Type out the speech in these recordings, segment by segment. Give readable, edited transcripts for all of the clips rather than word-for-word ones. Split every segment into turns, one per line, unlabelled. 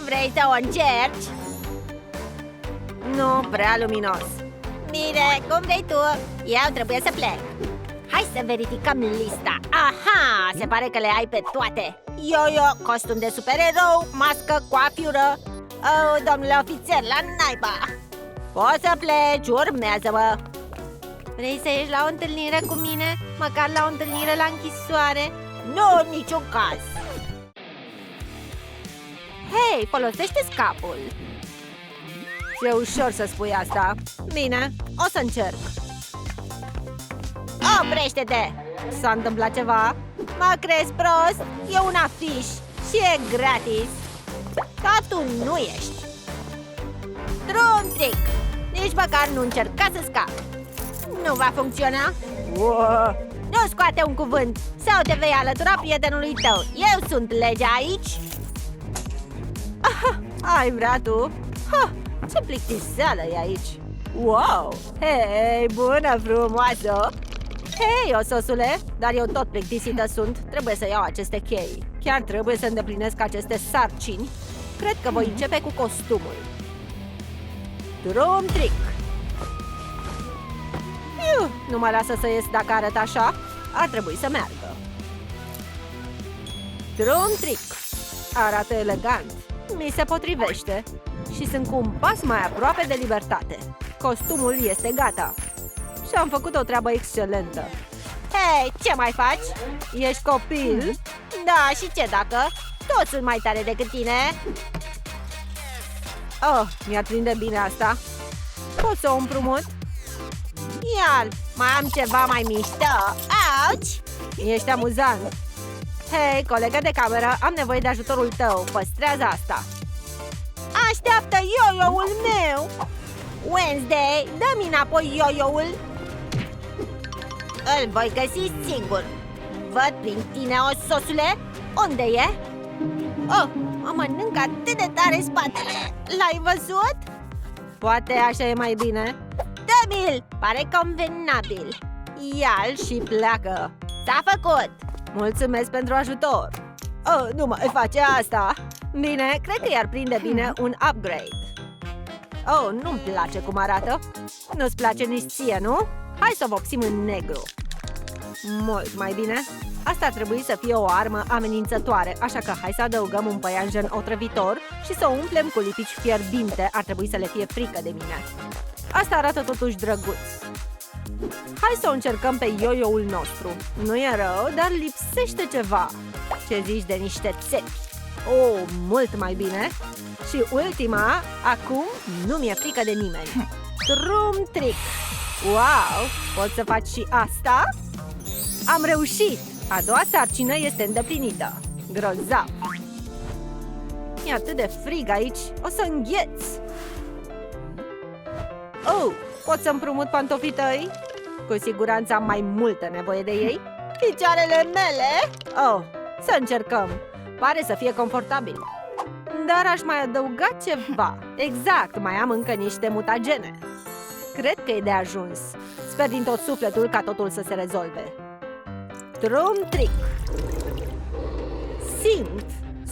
Vrei să o încerci? Nu prea luminos. Bine, cum vrei tu. Eu trebuie să plec. Hai să verificăm lista. Aha, se pare că le ai pe toate. Yo-yo, costum de supererou, mască, coafiură. Oh, domnule ofițer, la naiba. Poți să pleci, urmează-mă. Vrei să ieși la o întâlnire cu mine? Măcar la o întâlnire la închisoare? Nu, în niciun caz. Hei, folosește scapul. E ușor să spui asta. Bine, o să încerc. Oprește-te! S-a întâmplat ceva? Mă crezi prost? E un afiș și e gratis. Dar tu nu ești. Drum trick! Nici măcar nu încerca să scapi. Nu va funcționa. Nu scoate un cuvânt sau te vei alătura prietenului tău. Eu sunt legea aici. Ai vrea tu? Ce plictiseală e aici. Wow! Hei, bună frumoasă! Hei, ososule! Dar eu tot plictisită sunt. Trebuie să iau aceste chei. Chiar trebuie să îndeplinesc aceste sarcini. Cred că voi începe cu costumul. Drum trick! Nu mă lasă să ies dacă arăt așa. Ar trebui să meargă. Drum trick! Arată elegant. Mi se potrivește. Și sunt cu un pas mai aproape de libertate. Costumul este gata. Și am făcut o treabă excelentă. Hei, ce mai faci? Ești copil? Da, și ce dacă? Toți sunt mai tare decât tine. Oh, mi-ar prinde bine asta. Pot să o împrumut? Iar, mai am ceva mai mișto. Auci! Ești amuzant. Hei, colegă de cameră, am nevoie de ajutorul tău. Păstrează asta. Așteaptă yo-yo-ul meu! Wednesday, dă-mi înapoi yo-yo-ul. Îl voi găsi singur. Văd prin tine, ososule. Unde e? Oh, mă mănânc atât de tare spatele. L-ai văzut? Poate așa e mai bine. Dă-mi-l! Pare convenabil. Ia-l și pleacă. S-a făcut. Mulțumesc pentru ajutor. Oh, nu mai face asta. Bine, cred că i-ar prinde bine un upgrade. Oh, nu-mi place cum arată. Nu-ți place nici ție, nu? Hai să o vopsim în negru. Mult mai bine. Asta ar trebui să fie o armă amenințătoare, așa că hai să adăugăm un păianjen otrăvitor și să o umplem cu lipici fierbinte. Ar trebui să le fie frică de mine. Asta arată totuși drăguț. Hai să o încercăm pe yo-yo-ul nostru. Nu e rău, dar lipsește ceva. Ce zici de niște țepi? Oh, mult mai bine. Și ultima, acum nu mi-e frică de nimeni. Drum trick. Wow, poți să faci și asta? Am reușit! A doua sarcină este îndeplinită. Grozav! E atât de frig aici, o să îngheți. Oh, pot să împrumut pantofii tăi? Cu siguranță am mai multă nevoie de ei. Picioarele mele? Oh, să încercăm. Pare să fie confortabil. Dar aș mai adăuga ceva. Exact, mai am încă niște mutagene. Cred că e de ajuns. Sper din tot sufletul ca totul să se rezolve. Drum trick. Simt,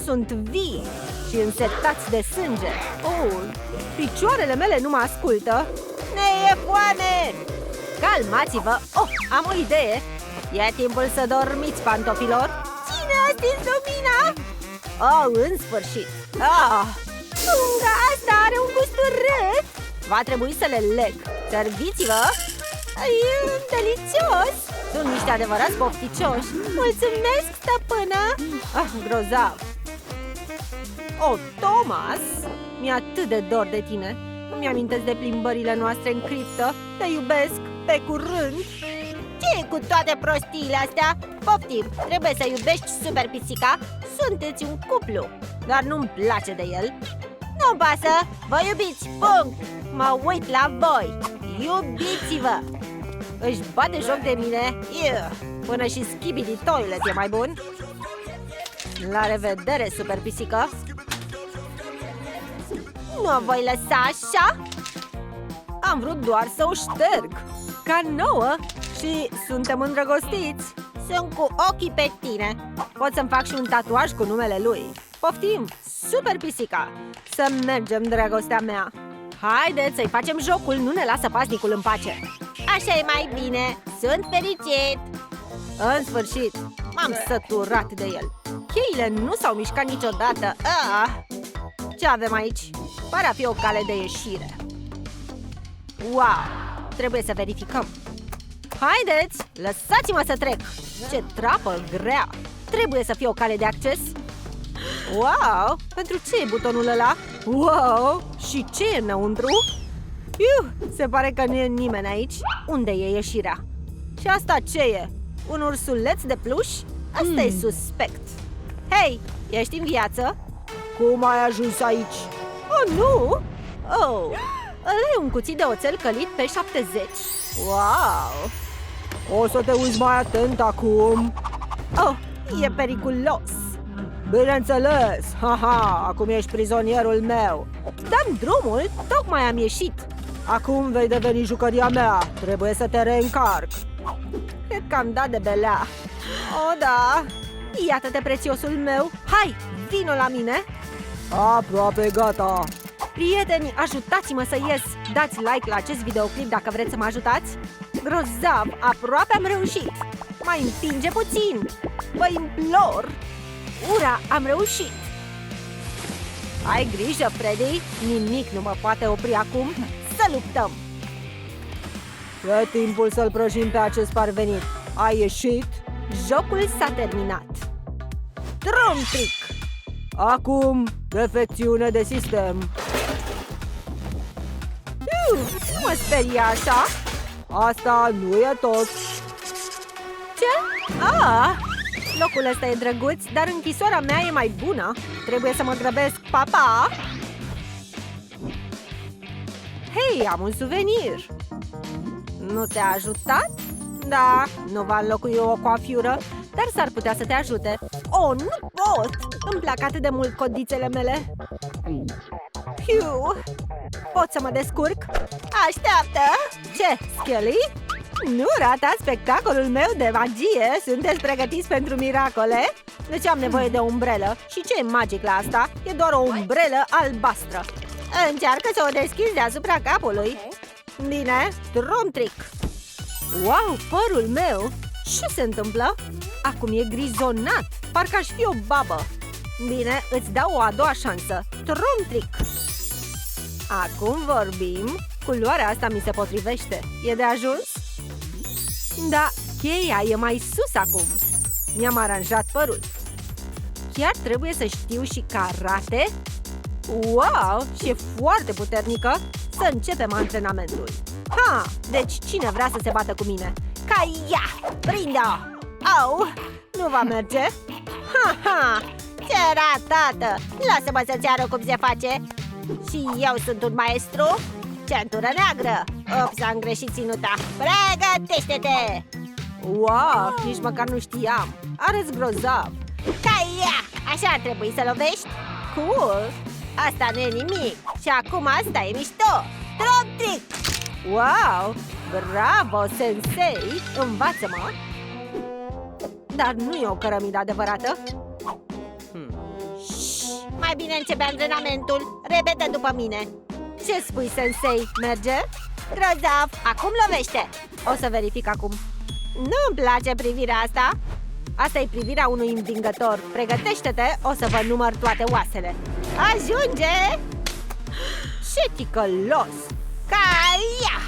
sunt vii și însetați de sânge. Oh, picioarele mele nu mă ascultă. Ne e foame! Calmați-vă! Oh, am o idee! E timpul să dormiți, pantofilor! Cine a stins lumina? Oh, în sfârșit! Punga asta are un gust urât! Va trebui să le leg. Serviți-vă! E delicios! Sunt niște adevărați pofticioși. Mulțumesc, stăpână! Grozav! Oh, Thomas! Mi-e atât de dor de tine. Îmi amintesc de plimbările noastre în criptă. Te iubesc! Pe curând! Ce e cu toate prostiile astea? Poftim, trebuie să iubești super pisica. Sunteți un cuplu. Dar nu-mi place de el. Nu-mi pasă! Vă iubiți! Punct! Mă uit la voi! Iubiți-vă! Își bate joc de mine. Până și Skibidi Toilet e mai bun. La revedere, super pisică. Nu o voi lăsa așa. Am vrut doar să o șterg. Ca nouă. Și suntem îndrăgostiți. Sunt cu ochii pe tine. Pot să-mi fac și un tatuaj cu numele lui. Poftim! super pisica! Să mergem, dragostea mea! Haideți să-i facem jocul, nu ne lasă paznicul în pace! Așa e mai bine! Sunt fericit! În sfârșit! M-am săturat de el! Cheile nu s-au mișcat niciodată! Ce avem aici? Pare a fi o cale de ieșire! Wow! Trebuie să verificăm! Haideți! Lăsați-mă să trec! Ce trapă grea! Trebuie să fie o cale de acces! Wow! Pentru ce e butonul ăla? Wow! Și ce e înăuntru? Se pare că nu e nimeni aici. Unde e ieșirea? Și asta ce e? Un ursuleț de pluș? Asta e suspect. Hei! Ești în viață? Cum ai ajuns aici? Oh, nu! Oh! Ăla e un cuțit de oțel călit pe 70. Wow! O să te uiți mai atent acum. Oh! E periculos! Bineînțeles! Haha! Acum ești prizonierul meu! Dăm drumul! Tocmai am ieșit! Acum vei deveni jucăria mea! Trebuie să te reîncarc! Cred că am dat de belea! Oh, da! Iată-te, prețiosul meu! Hai! Vino la mine! Aproape gata! Prieteni, ajutați-mă să ies! Dați like la acest videoclip dacă vreți să mă ajutați! Grozav! Aproape am reușit! Mai împinge puțin! Vă implor! Ura! Am reușit! Ai grijă, Freddy! Nimic nu mă poate opri acum! Să luptăm! E timpul să-l prăjim pe acest parvenit! Ai ieșit? Jocul s-a terminat! Drum trick! Acum, defecțiune de sistem! Nu mă sperie așa! Asta nu e tot! Ce? Locul ăsta e drăguț, dar închisoarea mea e mai bună. Trebuie să mă grăbesc, papa! Hei, am un suvenir! Nu te-a ajutat? Da, nu va înlocui o coafiură, dar s-ar putea să te ajute. Oh, nu pot! Îmi plac atât de mult codițele mele. Piu! Pot să mă descurc? Așteaptă! Ce, Skelly? Nu rata spectacolul meu de magie! Sunteți pregătiți pentru miracole? Deci am nevoie de o umbrelă. Și ce e magic la asta? E doar o umbrelă albastră. Încearcă să o deschizi deasupra capului. Bine, drum trick. Wow, părul meu! Ce se întâmplă? Acum e grizonat. Parcă aș fi o babă. Bine, îți dau o a doua șansă. Drum trick. Acum vorbim. Culoarea asta mi se potrivește. E de ajuns? Da, cheia e mai sus acum. Mi-am aranjat părul. Chiar trebuie să știu și karate? Wow, și e foarte puternică. Să începem antrenamentul. Deci cine vrea să se bată cu mine? Caia! Prinde-o! Au! Nu va merge? Ce ratată! Lasă-mă să-ți arăt cum se face. Și eu sunt un maestru. Centură neagră. Ops, am greșit ținuta. Pregătește-te! Wow, nici măcar nu știam. Arăți grozav. Caia! Așa ar trebui să lovești. Cool! Asta nu e nimic. Și acum asta e mișto. Drum trick! Wow! Bravo, sensei! Învață-mă! Dar nu e o cărămidă adevărată. Mai bine începe antrenamentul. Repetă după mine. Ce spui, sensei? Merge? Grozav! Acum lovește! O să verific acum. Nu-mi place privirea asta. Asta e privirea unui învingător. Pregătește-te, o să vă număr toate oasele. Ajunge! Ce ticălos! Caia!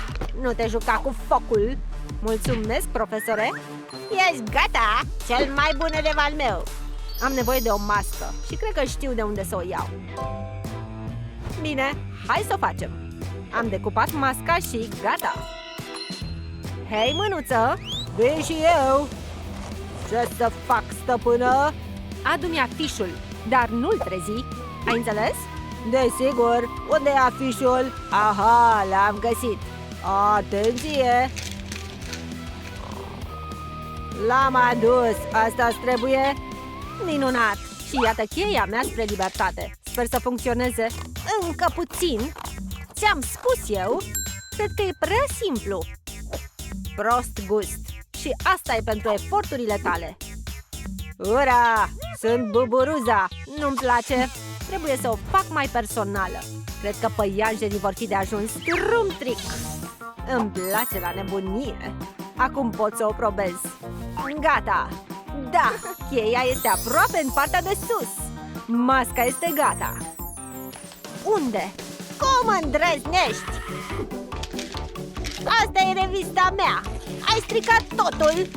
Nu te juca cu focul. Mulțumesc, profesore. Ești gata? Cel mai bun elev al meu. Am nevoie de o mască și cred că știu de unde să o iau. Bine, hai să o facem. Am decupat masca și gata. Hei, mânuță! Vin și eu! Ce să fac, stăpână? Adu-mi afișul, dar nu-l trezi. Ai înțeles? Desigur! Unde e afișul? Aha, l-am găsit! Atenție! L-am adus! Asta-ți trebuie? Minunat! Și iată cheia mea spre libertate. Sper să funcționeze. Încă puțin. Ți-am spus eu? Cred că e prea simplu. Prost gust. Și asta e pentru eforturile tale. Ura! Sunt buburuza! Nu-mi place! Trebuie să o fac mai personală. Cred că păianjenii vor fi de ajuns. Trum-tric! Îmi place la nebunie. Acum pot să o probez. Gata! Da! Cheia este aproape în partea de sus. Masca este gata. Unde? Cum îndrăznești? Asta e revista mea. Ai stricat totul.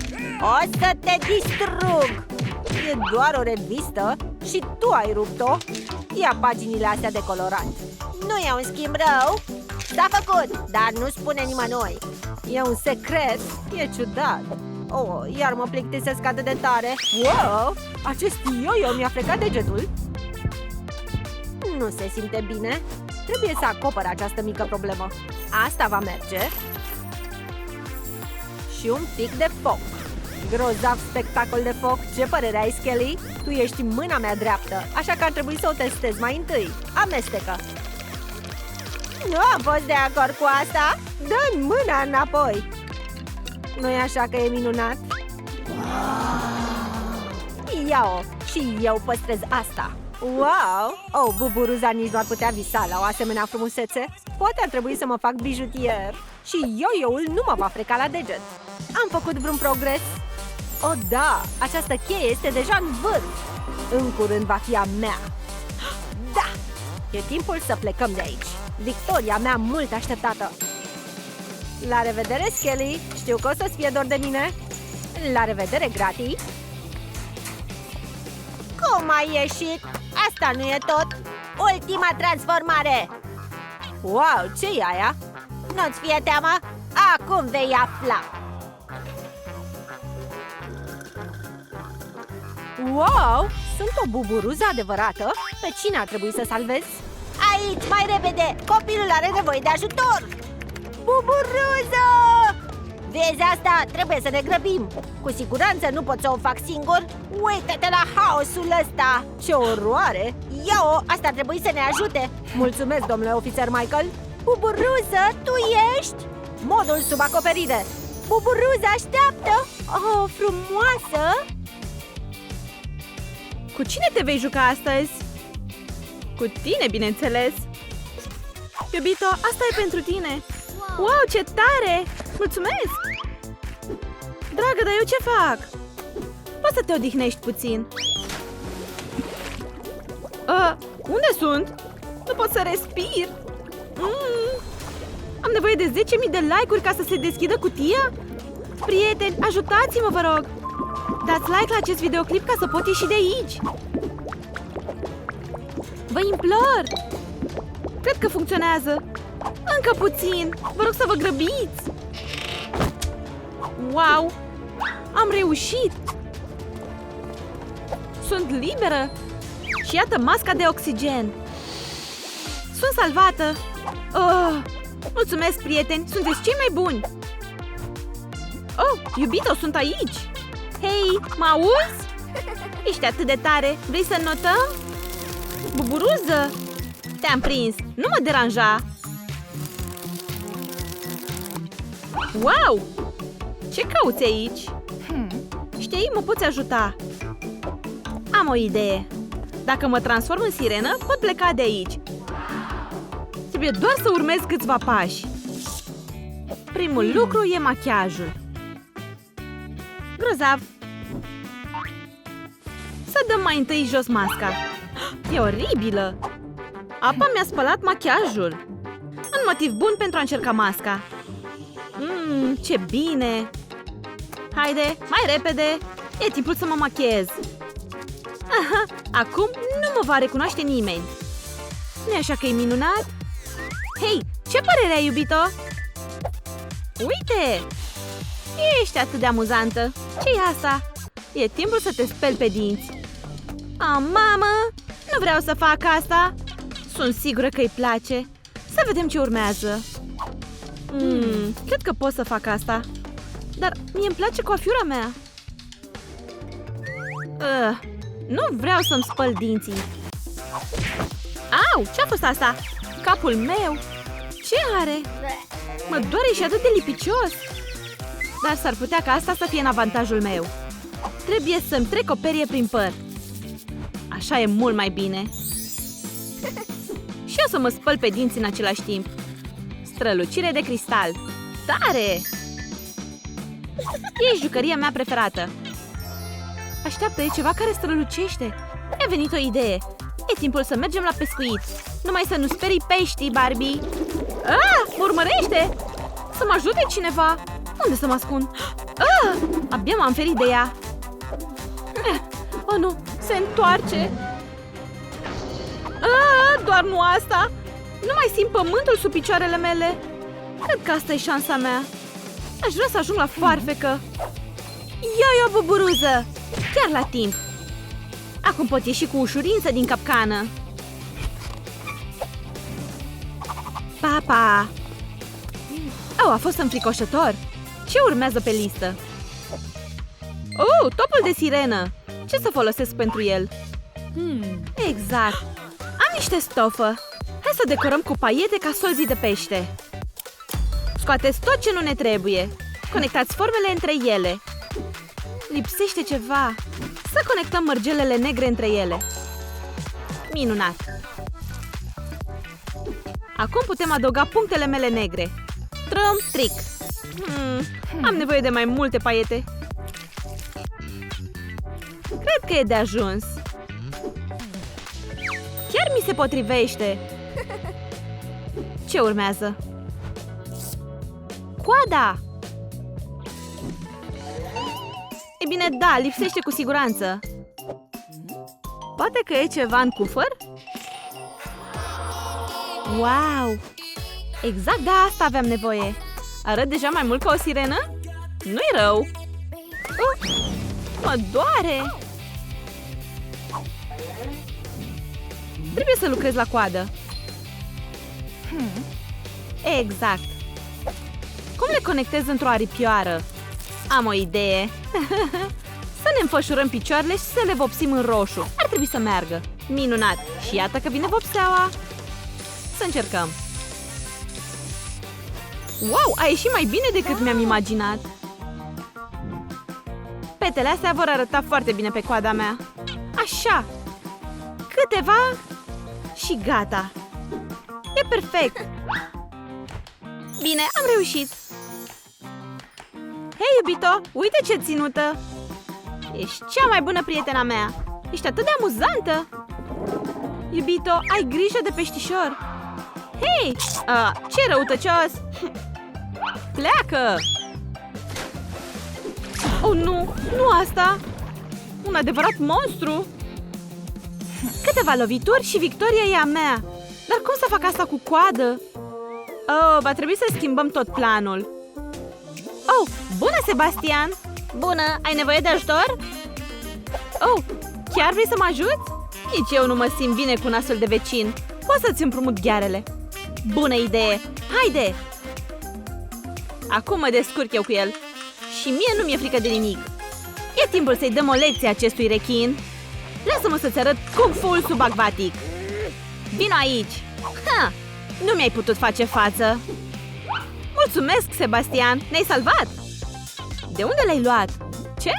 O să te distrug. E doar o revistă și tu ai rupt-o. Ia paginile astea de colorat. Nu e un schimb rău. S-a făcut, dar nu spune nimănui. E un secret. E ciudat. Oh, iar mă plictisesc atât de tare. Wow! Acest yo-yo mi-a frecat degetul. Nu se simte bine. Trebuie să acopăr această mică problemă. Asta va merge. Și un pic de foc. Grozav spectacol de foc. Ce părere ai, Skelly? Tu ești mâna mea dreaptă, așa că ar trebui să o testez mai întâi. Amestecă. Nu am fost de acord cu asta. Dă-mi mâna înapoi. Nu-i așa că e minunat? Ia-o. Și eu păstrez asta. Wow! Oh, buburuza nici nu ar putea visa la o asemenea frumusețe. Poate ar trebui să mă fac bijutier. Și yo-yo-ul nu mă va freca la deget. Am făcut vreun progres? Oh, da! Această cheie este deja în vârf. În curând va fi a mea. Da! E timpul să plecăm de aici. Victoria mea mult așteptată. La revedere, Skelly! Știu că o să-ți fie dor de mine. La revedere, Grati! Cum ai ieșit? Asta nu e tot! Ultima transformare! Wow, ce-i aia? Nu-ți fie teamă? Acum vei afla! Wow! Sunt o buburuză adevărată? Pe cine ar trebui să salvez? Aici, mai repede! Copilul are nevoie de ajutor! Buburuză! Vezi asta? Trebuie să ne grăbim! Cu siguranță nu pot să o fac singur! Uită-te la haosul ăsta! Ce oroare! Ia-o! Asta ar trebui să ne ajute! Mulțumesc, domnule ofițer Michael! Buburuză, tu ești? Modul sub acoperire! Buburuză, așteaptă! Oh, frumoasă!
Cu cine te vei juca astăzi? Cu tine, bineînțeles! Iubito, asta e pentru tine! Wow, ce tare! Mulțumesc! Dragă, dar eu ce fac? Poți să te odihnești puțin. Unde sunt? Nu pot să respir! Am nevoie de 10.000 de like-uri ca să se deschidă cutia? Prieteni, ajutați-mă, vă rog! Dați like la acest videoclip ca să pot ieși de aici! Vă implor! Cred că funcționează! Încă puțin! Vă rog să vă grăbiți! Wow! Am reușit! Sunt liberă! Și iată masca de oxigen! Sunt salvată! Oh, mulțumesc, prieteni! Sunteți cei mai buni! Oh, iubito, sunt aici! Hei, mă auzi? Ești atât de tare! Vrei să notăm? Buburuză! Te-am prins! Nu mă deranja! Wow! Ce cauți aici? Știi, mă poți ajuta! Am o idee! Dacă mă transform în sirenă, pot pleca de aici! Trebuie doar să urmez câțiva pași! Primul lucru e machiajul! Grozav! Să dăm mai întâi jos masca! E oribilă! Apa mi-a spălat machiajul! Un motiv bun pentru a încerca masca! Ce bine! Haide, mai repede! E timpul să mă machiez! Aha, acum nu mă va recunoaște nimeni! Nu-i așa că e minunat? Hei, ce părere ai, iubito? Uite! Ești atât de amuzantă! Ce-i asta? E timpul să te speli pe dinți! Mamă! Nu vreau să fac asta! Sunt sigură că îi place! Să vedem ce urmează! Cred că pot să fac asta! Dar mie îmi place coafiura mea! Nu vreau să-mi spăl dinții! Au! Ce-a fost asta? Capul meu! Ce are? Mă doare și atât de lipicios! Dar s-ar putea ca asta să fie în avantajul meu! Trebuie să-mi trec o perie prin păr! Așa e mult mai bine! Și eu să mă spăl pe dinți în același timp. Strălucire de cristal. Tare! E jucăria mea preferată. Așteaptă, e ceva care strălucește. Mi-a venit o idee. E timpul să mergem la pescuit. Numai să nu sperii peștii, Barbie. Mă urmărește! Să mă ajute cineva. Unde să mă ascund? Abia m-am ferit de ea. Oh, nu! Se întoarce! Doar nu asta! Nu mai simt pământul sub picioarele mele. Cred că asta e șansa mea. Aș vrea să ajung la foarfecă. Yo-yo, buburuză! Chiar la timp. Acum pot ieși cu ușurință din capcană. Papa! A fost înfricoșător. Ce urmează pe listă? Topul de sirenă! Ce să folosesc pentru el? Exact. Am niște stofă. Hai să decorăm cu paiete ca solzii de pește. Scoateți tot ce nu ne trebuie. Conectați formele între ele. Lipsește ceva. Să conectăm mărgelele negre între ele. Minunat. Acum putem adăuga punctele mele negre. Trick. Am nevoie de mai multe paiete. Cred că e de ajuns. Chiar mi se potrivește. Ce urmează? Coada! E bine, da, lipsește cu siguranță. Poate că e ceva în cufăr? Wow! Exact de asta aveam nevoie. Arăt deja mai mult ca o sirenă? Nu-i rău. Mă doare! Trebuie să lucrez la coadă. Exact. Cum le conectez într-o aripioară? Am o idee. Să ne înfășurăm picioarele și să le vopsim în roșu. Ar trebui să meargă. Minunat! Și iată că vine vopseaua. Să încercăm. Wow, a ieșit mai bine decât mi-am imaginat. Petele astea vor arăta foarte bine pe coada mea. Așa. Câteva și gata. E perfect. Bine, am reușit. Hei, iubito, uite ce ținută. Ești cea mai bună prietena mea. Ești atât de amuzantă. Iubito, ai grijă de peștișor. Hei, ce răutăcios. Pleacă. Oh, nu asta. Un adevărat monstru. Câteva lovituri și victoria e a mea. Dar cum să fac asta cu coadă? Va trebui să schimbăm tot planul. Bună, Sebastian! Bună, ai nevoie de ajutor? Chiar vrei să mă ajuți? Nici eu nu mă simt bine cu un astfel de vecin. Poți să-ți împrumut ghearele. Bună idee! Haide! Acum mă descurc eu cu el. Și mie nu mi-e frică de nimic. E timpul să-i dăm o lecție acestui rechin. Lasă-mă să-ți arăt Kung Fu-ul subacvatic. Vino aici! Nu mi-ai putut face față. Mulțumesc, Sebastian! Ne-ai salvat! De unde l-ai luat? Ce?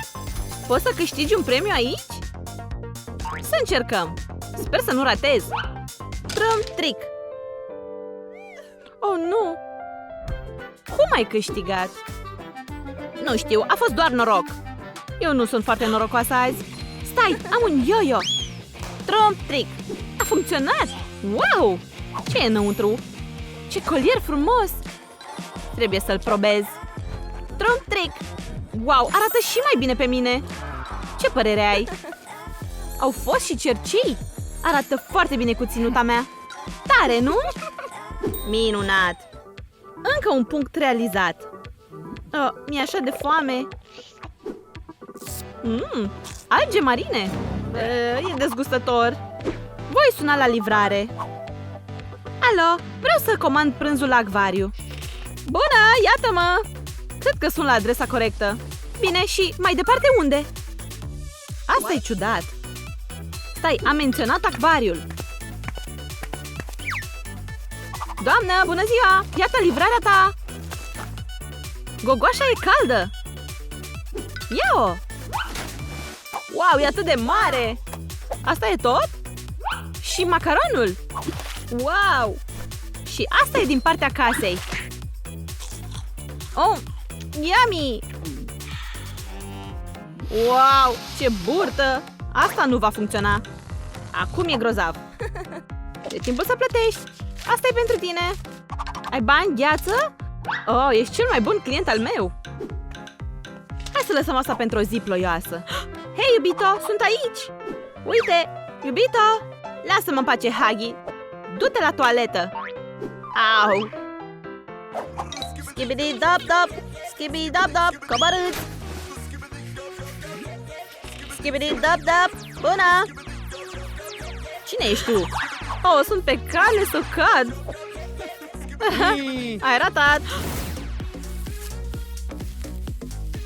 Poți să câștigi un premiu aici? Să încercăm! Sper să nu ratez! Trick! Oh, nu! Cum ai câștigat? Nu știu, a fost doar noroc. Eu nu sunt foarte norocoasă azi. Stai, am un yo-yo! Trick! A funcționat! Wow! Ce e înăuntru? Ce colier frumos! Trebuie să-l probez. Trick! Wow, arată și mai bine pe mine! Ce părere ai? Au fost și cercei! Arată foarte bine cu ținuta mea. Tare, nu? Minunat! Încă un punct realizat. Mi-e așa de foame. Alge marine. E dezgustător. Voi suna la livrare. Alo, vreau să comand prânzul la acvariu. Bună, iată-mă! Cred că sunt la adresa corectă. Bine, și mai departe unde? Asta e ciudat. Stai, am menționat acvariul. Doamnă, bună ziua! Iată livrarea ta! Gogoașa e caldă! Ia-o! Wow, e atât de mare! Asta e tot? Și și macaronul! Wow! Și asta e din partea casei. Oh, yummy! Wow, ce burtă! Asta nu va funcționa. Acum e grozav. E timpul să plătești. Asta e pentru tine. Ai bani, gheață? Oh, ești cel mai bun client al meu. Hai să lăsăm asta pentru o zi ploioasă. Hei, iubito, sunt aici! Uite, iubito! Lasă-mă în pace, Huggy. Du-te la toaletă. Au! Skibidi-dop-dop! Skibidi-dop-dop! Coborâți! Skibidi-dop-dop! Bună! Cine ești tu? Oh, sunt pe cale să cad! Ai ratat!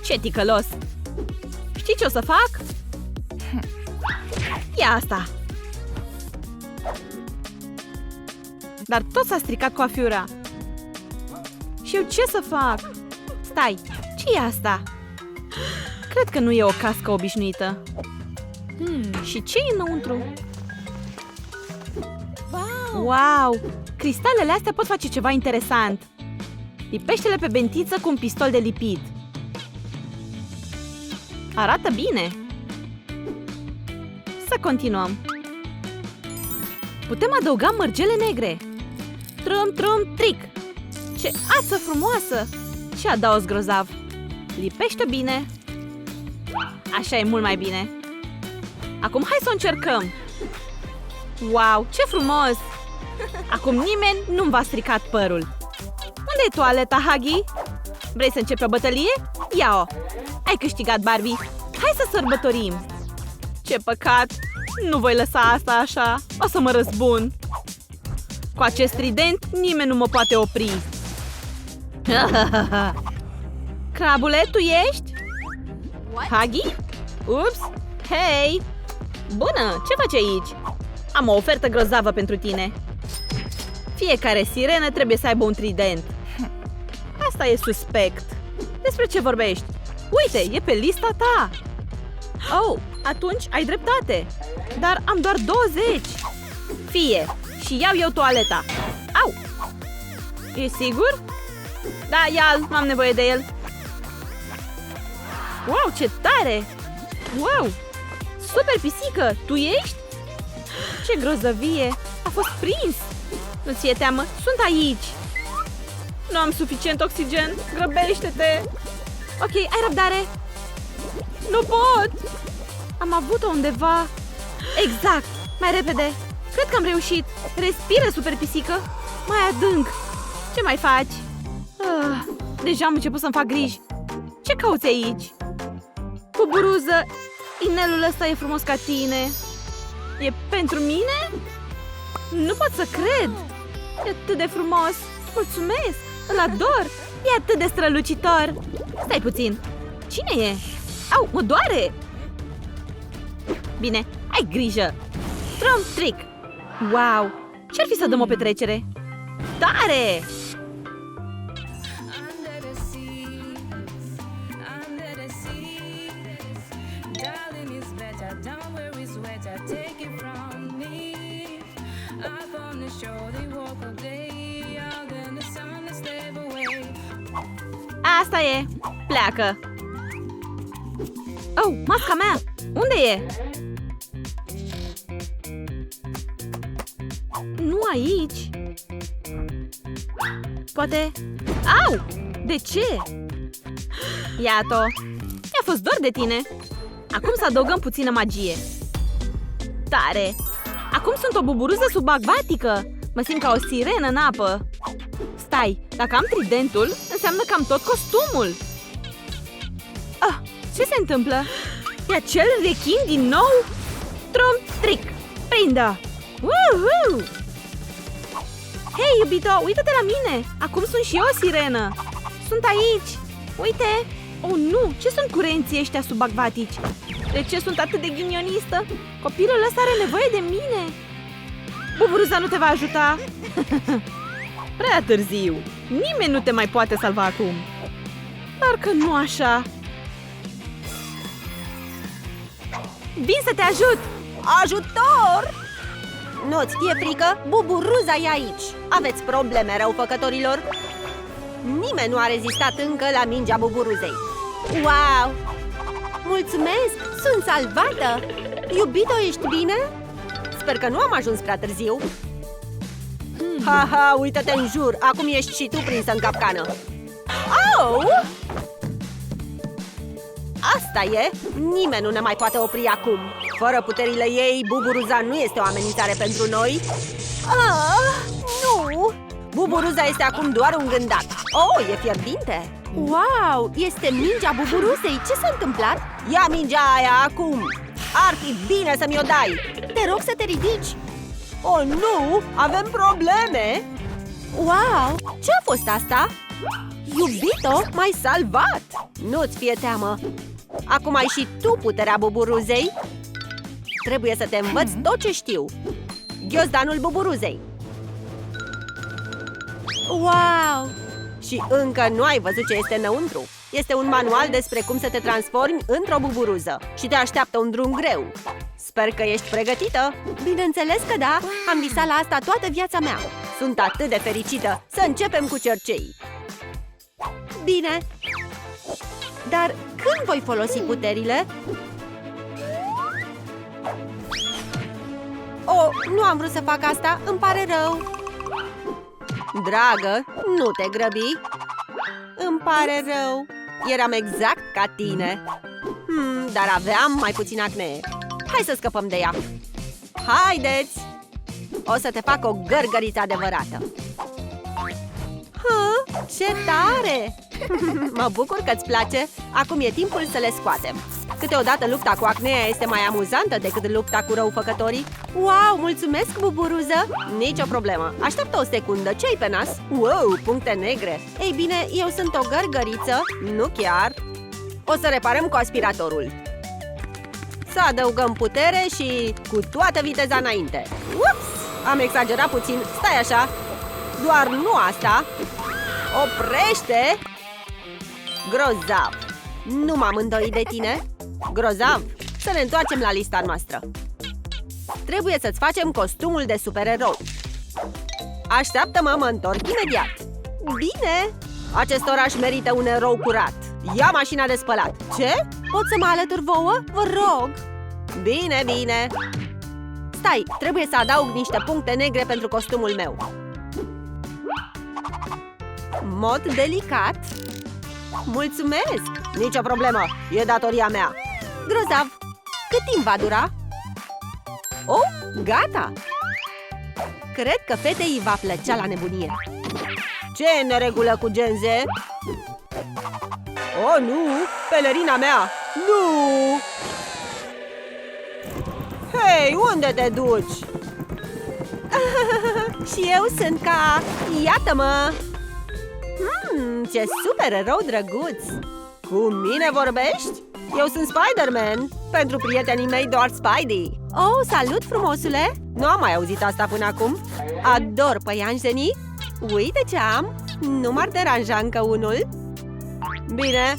Ce ticălos! Știi ce o să fac? Ia asta! Dar tot s-a stricat coafiura. Și eu ce să fac? Stai, ce e asta? Cred că nu e o cască obișnuită. Și ce e înăuntru? Wow! Cristalele astea pot face ceva interesant. Lipește-le pe bentiță cu un pistol de lipit. Arată bine. Să continuăm. Putem adăuga mărgele negre. Trum, trum, tric. Ce ață frumoasă! Și adaos grozav. Lipește bine. Așa e mult mai bine. Acum hai să o încercăm. Wow, ce frumos! Acum nimeni nu-mi va stricat părul. Unde e toaleta, Huggy? Vrei să începi o bătălie? Ia-o! Ai câștigat, Barbie! Hai să sărbătorim! Ce păcat! Nu voi lăsa asta așa! O să mă răzbun! Cu acest trident nimeni nu mă poate opri! Crabule, tu ești? Huggy? Ups! Hei! Bună! Ce faci aici? Am o ofertă grozavă pentru tine! Fiecare sirenă trebuie să aibă un trident. Asta e suspect. Despre ce vorbești? Uite, e pe lista ta. Oh, atunci ai dreptate. Dar am doar 20. Fie, și iau eu toaleta. Au! E sigur? Da, ia-l, am nevoie de el. Wow, ce tare! Wow! Super pisică, tu ești? Ce grozăvie! A fost prins! Nu ți-e teamă? Sunt aici! Nu am suficient oxigen! Grăbește-te! Ok, ai răbdare! Nu pot! Am avut-o undeva! Exact! Mai repede! Cred că am reușit! Respiră, super pisică! Mai adânc! Ce mai faci? Deja am început să-mi fac griji! Ce cauți aici? Cuburuză! Inelul ăsta e frumos ca tine! E pentru mine? Nu pot să cred! E atât de frumos! Mulțumesc! Îl ador! E atât de strălucitor! Stai puțin! Cine e? Au, mă doare! Bine, ai grijă! Trum trick! Wow! Ce-ar fi să dăm o petrecere? Tare! Asta e! Pleacă! Oh, masca mea! Unde e? Nu aici! Poate... Au! De ce? Iată! Mi-a fost dor de tine! Acum să adăugăm puțină magie! Tare! Acum sunt o buburuză subacvatică! Mă simt ca o sirenă în apă! Stai, dacă am tridentul, înseamnă că am tot costumul! Ah, ce se întâmplă? E acel rechin din nou? Trum trick! Prindă! Woohoo! Hei, iubito, uită-te la mine! Acum sunt și eu o sirenă! Sunt aici! Uite! Oh, nu! Ce sunt curenții ăștia subacvatici? De ce sunt atât de ghinionistă? Copilul ăsta are nevoie de mine! Buburuza nu te va ajuta! Prea târziu! Nimeni nu te mai poate salva acum! Dar că nu așa! Vin să te ajut! Ajutor!
Nu-ți fie frică, Buburuza e aici. Aveți probleme, răufăcătorilor? Nimeni nu a rezistat încă la mingea Buburuzei. Wow! Mulțumesc! Sunt salvată! Iubito, ești bine? Sper că nu am ajuns prea târziu. Ha, uită-te în jur! Acum ești și tu prinsă în capcană. Au! Asta e! Nimeni nu ne mai poate opri acum. Fără puterile ei, Buburuza nu este o amenințare pentru noi. Nu! Buburuza este acum doar un gândac. Oh, e fierbinte! Wow! Este mingea Buburuzei! Ce s-a întâmplat? Ia mingea aia acum! Ar fi bine să mi-o dai! Te rog să te ridici! Oh, nu! Avem probleme! Wow! Ce a fost asta? Iubito, m-ai salvat! Nu-ți fie teamă! Acum ai și tu puterea Buburuzei. Trebuie să te învăț tot ce știu. Ghiozdanul Buburuzei. Wow! Și încă nu ai văzut ce este înăuntru. Este un manual despre cum să te transformi într-o buburuză. Și te așteaptă un drum greu. Sper că ești pregătită. Bineînțeles că da! Am visat la asta toată viața mea. Sunt atât de fericită. Să începem cu cerceii. Bine. Dar când voi folosi puterile? Oh, nu am vrut să fac asta. Îmi pare rău. Dragă, nu te grăbi. Îmi pare rău. Eram exact ca tine. Dar aveam mai puțin acne. Hai să scăpăm de ea. Haideți! O să te fac o gărgăriță adevărată. Ce tare! Mă bucur că-ți place. Acum e timpul să le scoatem. Câteodată lupta cu acnea este mai amuzantă decât lupta cu răufăcătorii. Wow, mulțumesc, Buburuză! Nicio problemă. Așteaptă o secundă, ce-ai pe nas? Wow, puncte negre. Ei bine, eu sunt o gărgăriță. Nu chiar. O să reparăm cu aspiratorul. Să adăugăm putere și cu toată viteza înainte. Ups! Am exagerat puțin. Stai așa. Doar nu asta. Oprește! Grozav! Nu m-am îndoit de tine. Grozav! Să ne întoarcem la lista noastră. Trebuie să-ți facem costumul de supererou. Așteaptă-mă, mă întorc imediat. Bine! Acest oraș merită un erou curat. Ia mașina de spălat. Ce? Pot să mă alătur vouă? Vă rog! Bine, bine! Stai, trebuie să adaug niște puncte negre pentru costumul meu. Mod delicat. Mulțumesc! Nicio problemă, e datoria mea. Grozav! Cât timp va dura? Oh, gata! Cred că fetei îi va plăcea la nebunie. Ce e în neregulă cu Genze? Oh, nu! Pelerina mea! Nu! Hei, unde te duci? Și eu sunt ca... Iată-mă! Ce super erou drăguț! Cu mine vorbești? Eu sunt Spider-Man. Pentru prietenii mei doar Spidey. Oh, salut, frumosule! Nu am mai auzit asta până acum. Ador păianjenii. Uite ce am! Nu m-ar deranja încă unul. Bine.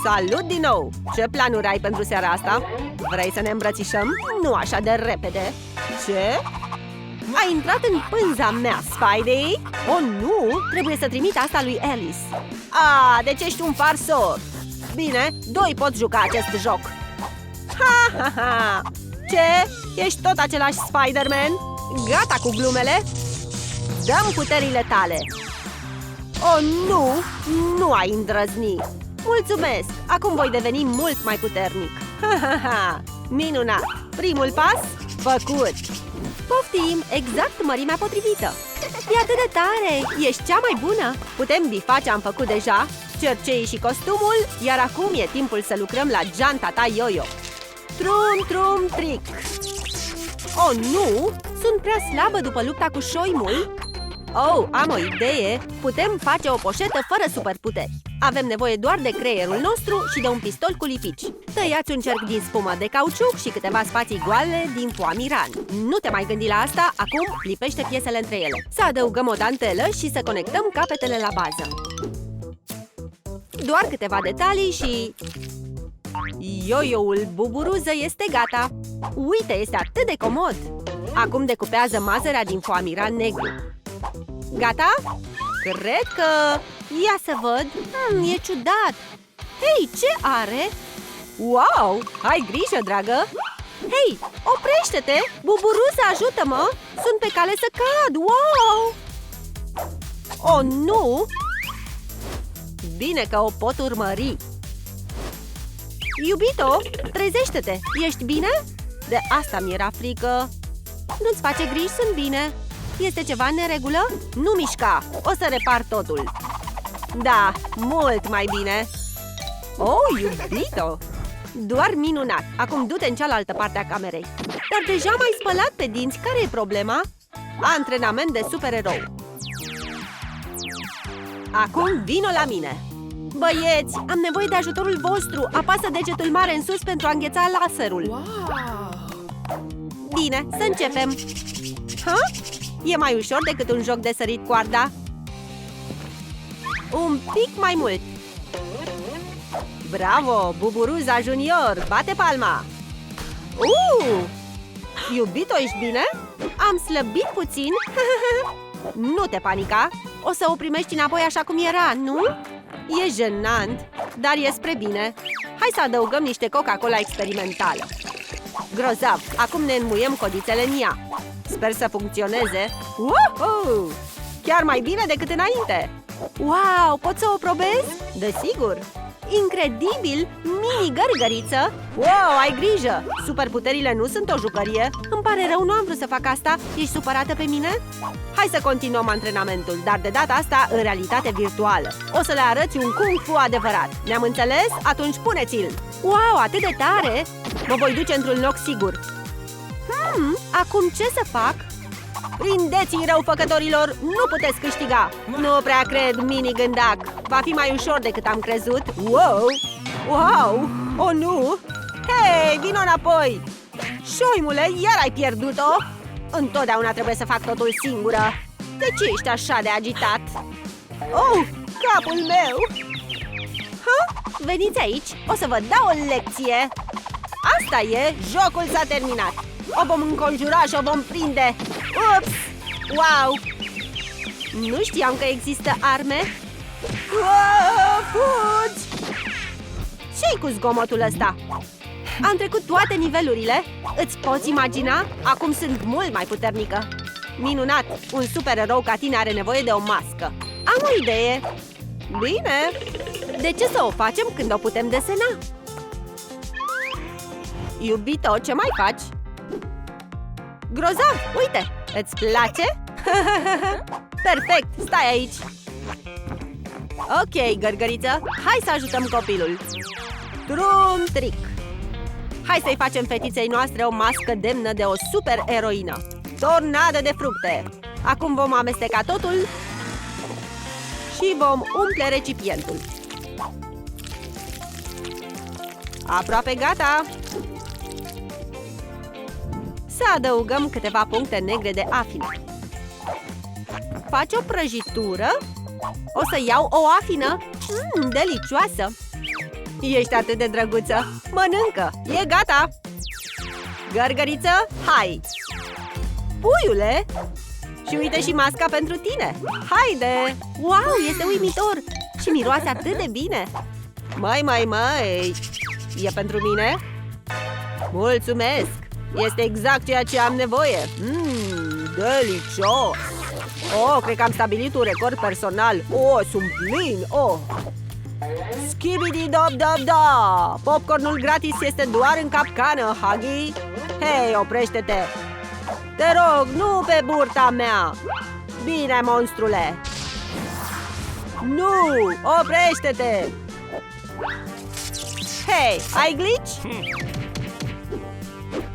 Salut din nou! Ce planuri ai pentru seara asta? Vrei să ne îmbrățișăm? Nu așa de repede. Ce? Ai intrat în pânza mea, Spidey? Oh, nu! Trebuie să trimit asta lui Alice. Deci ești un farsor. Bine, doi pot juca acest joc. Ha! Ce? Ești tot același Spider-Man? Gata cu glumele? Dăm puterile tale. Oh, nu! Nu ai îndrăzni. Mulțumesc! Acum voi deveni mult mai puternic. Minunat! Primul pas? Făcut! Poftim! Exact mărimea potrivită! E atât de tare! Ești cea mai bună! Putem bifa ce am făcut deja, cerceii și costumul, iar acum e timpul să lucrăm la geanta ta yo-yo. Trum, tric! Oh, nu! Sunt prea slabă după lupta cu șoimul. Oh, am o idee! Putem face o poșetă fără superputeri. Avem nevoie doar de creierul nostru și de un pistol cu lipici. Tăiați un cerc din spumă de cauciuc și câteva spații goale din foamiran. Nu te mai gândi la asta, acum lipește piesele între ele. Să adăugăm o dantelă și să conectăm capetele la bază. Doar câteva detalii și... Yo-yo-ul Buburuză este gata! Uite, este atât de comod! Acum decupează mazărea din foamira negru. Gata? Cred că... Ia să văd. E ciudat. Hei, ce are? Wow! Ai grijă, dragă! Hei, oprește-te! Buburuza, ajută-mă! Sunt pe cale să cad! Wow! Oh, nu! Bine că o pot urmări. Iubito, trezește-te! Ești bine? De asta mi-era frică. Nu-ți face griji, sunt bine. Este ceva în neregulă? Nu mișca! O să repar totul. Da, mult mai bine. Oh, iubito! Doar minunat! Acum du-te în cealaltă parte a camerei. Dar deja m-ai spălat pe dinți. Care e problema? Antrenament de supererou. Acum vino la mine. Băieți, am nevoie de ajutorul vostru. Apasă degetul mare în sus pentru a îngheța laserul.
Wow!
Bine, să începem. Ha? E mai ușor decât un joc de sărit coarda. Un pic mai mult. Bravo, Buburuza Junior! Bate palma! Iubito, ești bine? Am slăbit puțin. Nu te panica. O să o primești înapoi așa cum era, nu? E jenant, dar e spre bine. Hai să adăugăm niște Coca-Cola experimentală. Grozav! Acum ne înmuiem codițele în ea. Sper să funcționeze. Woohoo! Chiar mai bine decât înainte. Wow! Pot să o probez? Desigur! Incredibil! Mini-gărgăriță! Wow, ai grijă! Superputerile nu sunt o jucărie. Îmi pare rău, nu am vrut să fac asta. Ești supărată pe mine? Hai să continuăm antrenamentul, dar de data asta în realitate virtuală. O să le arăți un kung fu adevărat. Ne-am înțeles? Atunci puneți-l! Wow, atât de tare! Mă voi duce într-un loc sigur. Acum ce să fac? Prindeți-i, răufăcătorilor! Nu puteți câștiga! Nu prea cred, mini-gândac! Va fi mai ușor decât am crezut! Wow! Wow! Oh, nu! Hei, vino înapoi! Șoimule, iar ai pierdut-o? Întotdeauna trebuie să fac totul singură! De ce ești așa de agitat? Oh, capul meu! Veniți aici! O să vă dau o lecție! Asta e! Jocul s-a terminat! O vom înconjura și o vom prinde! Ups! Wow! Nu știam că există arme! Fugi! Ce-i cu zgomotul ăsta? Am trecut toate nivelurile. Îți poți imagina? Acum sunt mult mai puternică. Minunat! Un supererou ca tine are nevoie de o mască. Am o idee! Bine! De ce să o facem când o putem desena? Iubito, ce mai faci? Grozav! Uite! Îți place? Perfect! Stai aici! Ok, gărgăriță! Hai să ajutăm copilul! Drum trick! Hai să-i facem fetiței noastre o mască demnă de o supereroină! Tornadă de fructe! Acum vom amesteca totul și vom umple recipientul. Aproape gata! Să adăugăm câteva puncte negre de afină. Faci o prăjitură? O să iau o afină? Delicioasă! Ești atât de drăguță! Mănâncă! E gata! Gărgăriță, hai! Puiule! Și uite și masca pentru tine! Haide! Wow, este uimitor! Și miroase atât de bine! Mai! E pentru mine? Mulțumesc! Este exact ceea ce am nevoie! Delicios! Oh, cred că am stabilit un record personal! Oh, sunt plin! Oh! Skibidi-dop-dop-da! Popcornul gratis este doar în capcană, Huggy! Hei, oprește-te! Te rog, nu pe burta mea! Bine, monstrule! Nu! Oprește-te! Hei, ai glitch?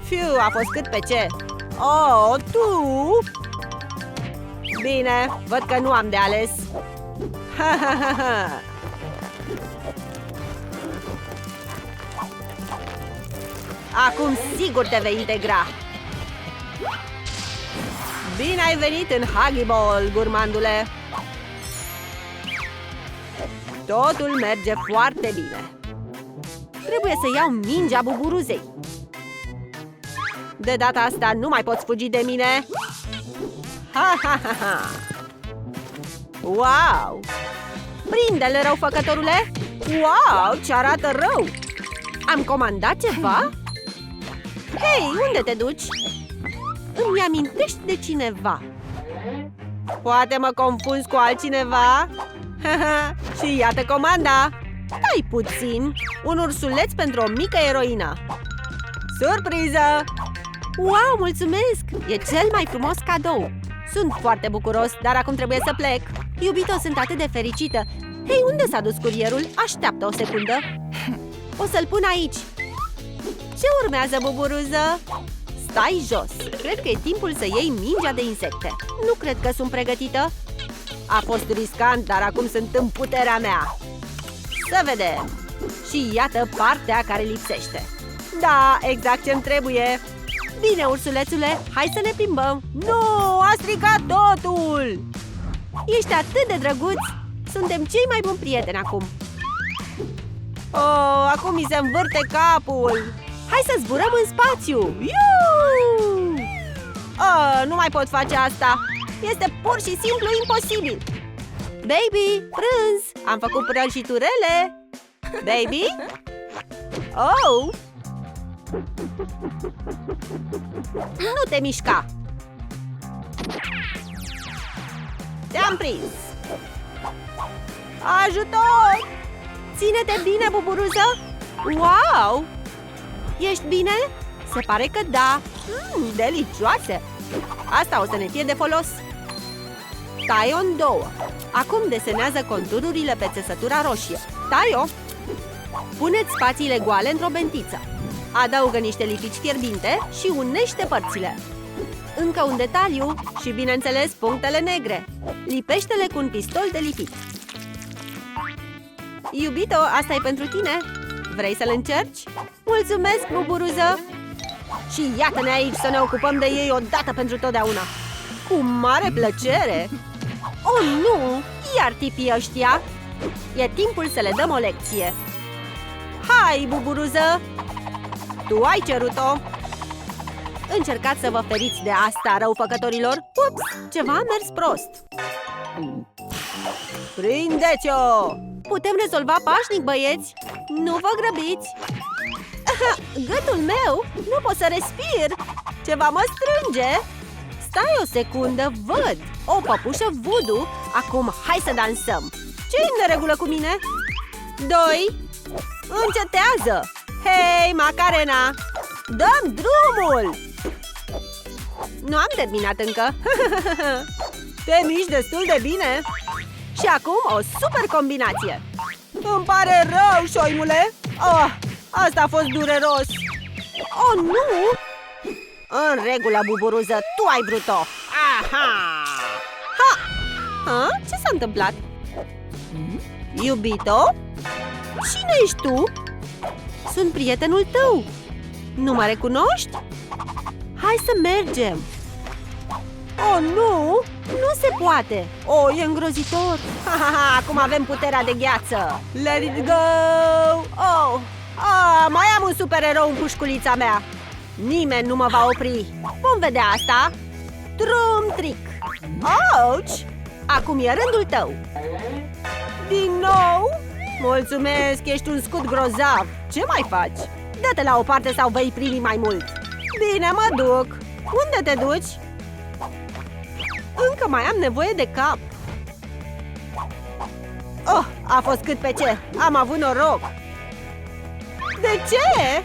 Fiu, a fost cât pe ce! Oh, tu! Bine, văd că nu am de ales! Ha, ha, ha, ha. Acum sigur te vei integra! Bine ai venit în Huggy Ball, gurmandule! Totul merge foarte bine! Trebuie să iau mingea Buburuzei! De data asta nu mai poți fugi de mine! Ha, ha, ha, ha! Wow! Prinde-l, răufăcătorule! Wow, ce arată rău! Am comandat ceva? Hei, unde te duci? Îmi amintești de cineva. Poate mă confunzi cu altcineva? Și iată comanda! Stai puțin! Un ursuleț pentru o mică eroină! Surpriză! Wow, mulțumesc! E cel mai frumos cadou! Sunt foarte bucuros, dar acum trebuie să plec. Iubito, sunt atât de fericită. Hei, unde s-a dus curierul? Așteaptă o secundă. O să-l pun aici. Ce urmează, buburuză? Stai jos. Cred că e timpul să iei mingea de insecte. Nu cred că sunt pregătită. A fost riscant, dar acum sunt în puterea mea. Să vedem. Și iată partea care lipsește. Da, exact ce-mi trebuie. Bine, ursulețule, hai să ne plimbăm. Nu, a stricat totul! Ești atât de drăguț! Suntem cei mai buni prieteni acum. Oh, acum mi se învârte capul. Hai să zburăm în spațiu. Iuu! Oh, nu mai pot face asta. Este pur și simplu imposibil. Baby, prânz! Am făcut prăjiturele. Baby? Oh! Nu te mișca! Te-am prins! Ajutor! Ține-te bine, buburuză! Wow! Ești bine? Se pare că da! Delicioase! Asta o să ne fie de folos! Tai-o în două! Acum desenează contururile pe țesătura roșie. Tai-o! Puneți spațiile goale într-o bentiță. Adaugă niște lipici fierbinte și unește părțile. Încă un detaliu și, bineînțeles, punctele negre. Lipește-le cu un pistol de lipit. Iubito, asta e pentru tine. Vrei să-l încerci? Mulțumesc, buburuză! Și iată-ne aici să ne ocupăm de ei odată pentru totdeauna. Cu mare plăcere! Oh, nu! Iar tipii ăștia! E timpul să le dăm o lecție. Hai, buburuză! Tu ai cerut-o! Încercați să vă feriți de asta, răufăcătorilor! Ups! Ceva a mers prost! Prindeți-o! Putem rezolva pașnic, băieți! Nu vă grăbiți! Gâtul meu! Nu pot să respir! Ceva mă strânge! Stai o secundă, văd! O păpușă voodoo! Acum hai să dansăm! Ce-i în neregulă cu mine? 2! Încetează! Hei, Macarena! Dăm drumul! Nu am terminat încă! Te miști destul de bine! Și acum o super combinație! Îmi pare rău, șoimule! Oh, asta a fost dureros! Oh, nu! În regulă, buburuză, tu ai vrut-o! Aha! Ha! Ha? Ce s-a întâmplat? Iubito? Cine ești tu? Sunt prietenul tău! Nu mă recunoști? Hai să mergem! Oh, nu! Nu se poate! Oh, e îngrozitor! Ha, ha, ha, acum avem puterea de gheață! Let it go! Oh! Mai am un supererou în pușculița mea! Nimeni nu mă va opri! Vom vedea asta! Drum trick! Ouch! Acum e rândul tău! Din nou? Mulțumesc, ești un scut grozav! Ce mai faci? Dă-te la o parte sau vei primi mai mult! Bine, mă duc! Unde te duci? Încă mai am nevoie de cap! Oh, a fost cât pe ce! Am avut noroc! De ce?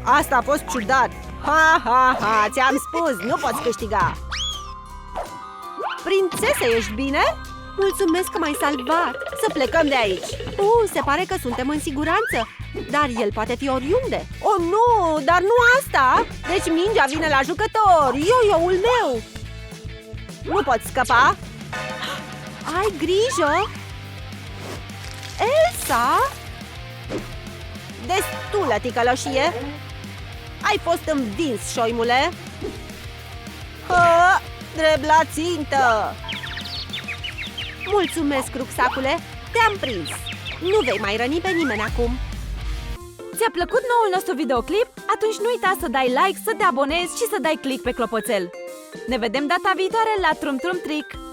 Asta a fost ciudat! Ha, ha, ha! Ți-am spus, nu poți câștiga! Prințesă, ești bine? Mulțumesc că m-ai salvat! Să plecăm de aici! Se pare că suntem în siguranță! Dar el poate fi oriunde! Oh, nu! Dar nu asta! Deci mingea vine la jucător! Yo-yo-ul meu! Nu poți scăpa! Ai grijă! Elsa? Destulă ticăloșie! Ai fost învins, șoimule! Drept la țintă! Mulțumesc, rucsacule! Te-am prins! Nu vei mai răni pe nimeni acum!
Ți-a plăcut noul nostru videoclip? Atunci nu uita să dai like, să te abonezi și să dai click pe clopoțel. Ne vedem data viitoare la Trum Trum Trick!